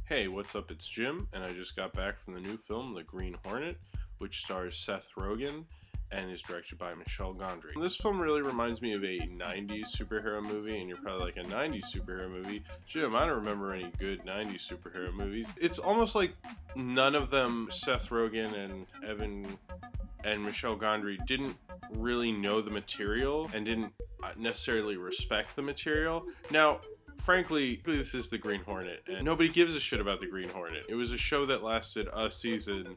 Hey, what's up? It's Jim, and I just got back from the new film, The Green Hornet, which stars Seth Rogen and is directed by Michel Gondry. This film really reminds me of a 90s superhero movie, and you're probably like, a 90s superhero movie? Jim, I don't remember any good 90s superhero movies. It's almost like none of them, Seth Rogen and Evan and Michel Gondry, didn't really know the material and didn't necessarily respect the material. Now, frankly, this is the Green Hornet, and nobody gives a shit about the Green Hornet. It was a show that lasted a season,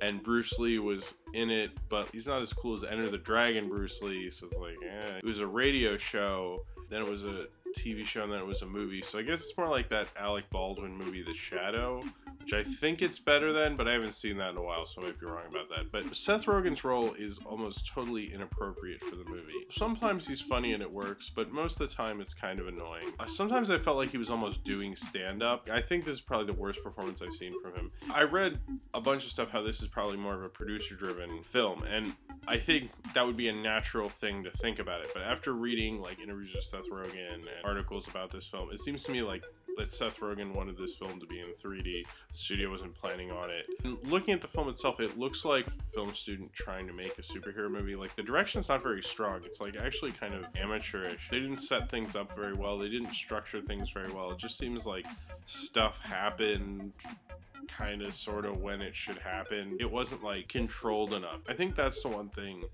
and Bruce Lee was in it, but he's not as cool as Enter the Dragon Bruce Lee, so it's like, eh. It was a radio show, then it was a TV show, and then it was a movie, so I guess it's more like that Alec Baldwin movie, The Shadow, which I think it's better than, but I haven't seen that in a while, so I might be wrong about that. But Seth Rogen's role is almost totally inappropriate for the movie. Sometimes he's funny and it works, but most of the time it's kind of annoying. Sometimes I felt like he was almost doing stand-up. I think this is probably the worst performance I've seen from him. I read a bunch of stuff how this is probably more of a producer-driven film, and I think that would be a natural thing to think about it. But after reading like interviews with Seth Rogen and articles about this film, it seems to me like that Seth Rogen wanted this film to be in 3D. The studio wasn't planning on it. And looking at the film itself, it looks like a film student trying to make a superhero movie. Like, the direction's not very strong. It's like actually kind of amateurish. They didn't set things up very well. They didn't structure things very well. It just seems like stuff happened kind of sort of when it should happen. It wasn't like controlled enough. I think that's the one thing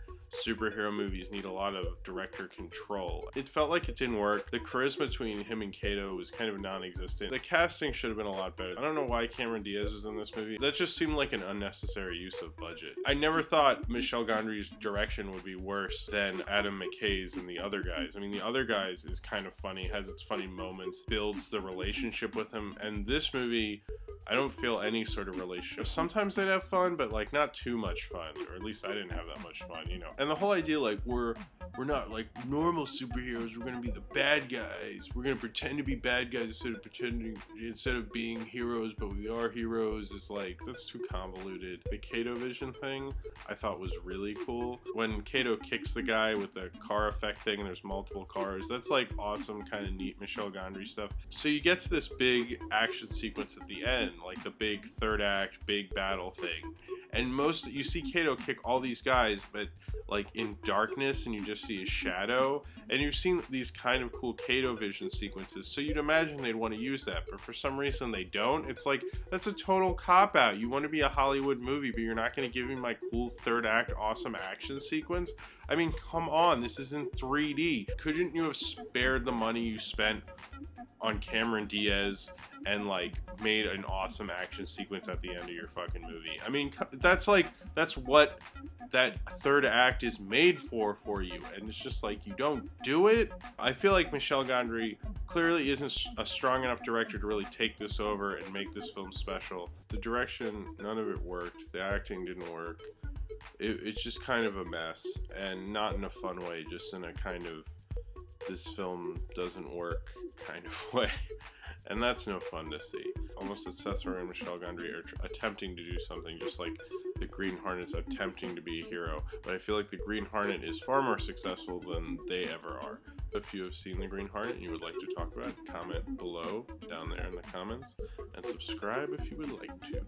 superhero movies need, a lot of director control. It felt like it didn't work. The charisma between him and Kato was kind of non-existent. The casting should have been a lot better. I don't know why Cameron Diaz was in this movie. That just seemed like an unnecessary use of budget. I never thought Michel Gondry's direction would be worse than Adam McKay's and the other guys. I mean, the other guys is kind of funny, has its funny moments, builds the relationship with him, and this movie, I don't feel any sort of relationship. Sometimes they'd have fun, but like not too much fun, or at least I didn't have that much fun, you know. And the whole idea, like, we're not like normal superheroes, we're gonna be the bad guys, we're gonna pretend to be bad guys instead of being heroes, but we are heroes, is like, that's too convoluted. The Kato Vision thing I thought was really cool. When Kato kicks the guy with the car effect thing and there's multiple cars, that's like awesome, kind of neat Michel Gondry stuff. So you get to this big action sequence at the end, like the big third act, big battle thing. And you see Kato kick all these guys, but like in darkness, and you just see his shadow. And you've seen these kind of cool Kato Vision sequences, so you'd imagine they'd want to use that, but for some reason they don't. It's like, that's a total cop-out. You want to be a Hollywood movie, but you're not going to give me my cool third act awesome action sequence? I mean, come on, this is in 3D. Couldn't you have spared the money you spent on Cameron Diaz and like made an awesome action sequence at the end of your fucking movie? I mean, that's what that third act is made for you, and it's just like, you don't do it. I feel like Michel Gondry clearly isn't a strong enough director to really take this over and make this film special. The direction, none of it worked. The acting didn't work. It's just kind of a mess, and not in a fun way, just in a kind of, this film doesn't work kind of way. And that's no fun to see. Almost that Seth Rogen and Michel Gondry are attempting to do something, just like the Green Hornet's attempting to be a hero. But I feel like the Green Hornet is far more successful than they ever are. If you have seen the Green Hornet and you would like to talk about it, comment below, down there in the comments, and subscribe if you would like to.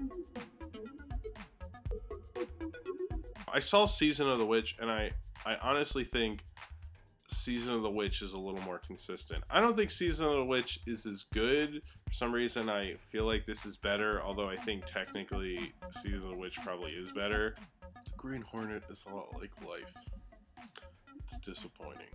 I saw Season of the Witch, and I honestly think Season of the Witch is a little more consistent. I don't think Season of the Witch is as good. For some reason, I feel like this is better, although I think technically Season of the Witch probably is better. The Green Hornet is a lot like life. It's disappointing.